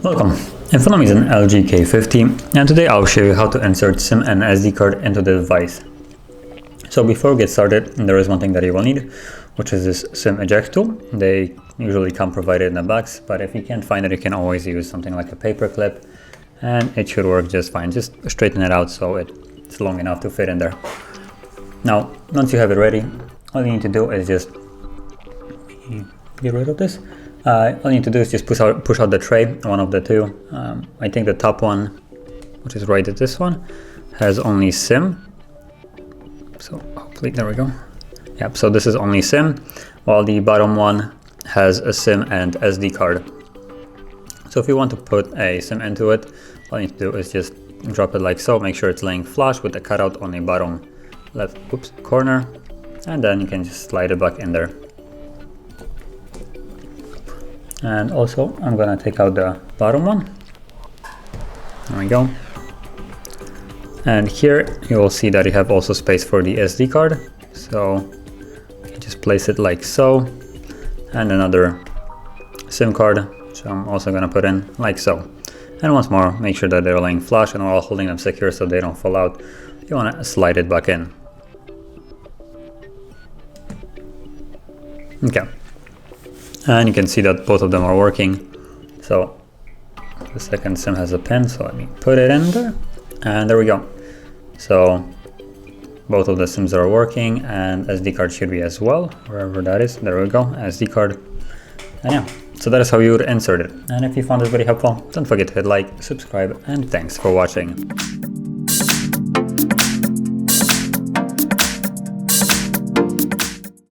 Welcome. In front of me is an LG K50, and today I'll show you how to insert SIM and SD card into the device. So before we get started, there is one thing that you will need, which is this SIM eject tool. They usually come provided in the box, but if you can't find it, you can always use something like a paper clip, and it should work just fine. Just straighten it out so it's long enough to fit in there. Now, once you have it ready, all you need to do is just get rid of this. All you need to do is just push out the tray, one of the two. I think the top one, which is right at this one, has only SIM. So hopefully, there we go. Yep, so this is only SIM, while the bottom one has a SIM and SD card. So if you want to put a SIM into it, all you need to do is just drop it like so. Make sure it's laying flush with the cutout on the bottom left corner, and then you can just slide it back in there. And also, I'm gonna take out the bottom one. There we go. And here you will see that you have also space for the SD card. So you just place it like so. And another SIM card, which I'm also gonna put in like so. And once more, make sure that they're laying flush and while holding them secure so they don't fall out, you wanna slide it back in. Okay. And you can see that both of them are working. So the second SIM has a pin, so let me put it in there. And there we go. So both of the SIMs are working, and SD card should be as well, wherever that is. There we go, SD card. And yeah, so that is how you would insert it. And if you found this very helpful, don't forget to hit like, subscribe, and thanks for watching.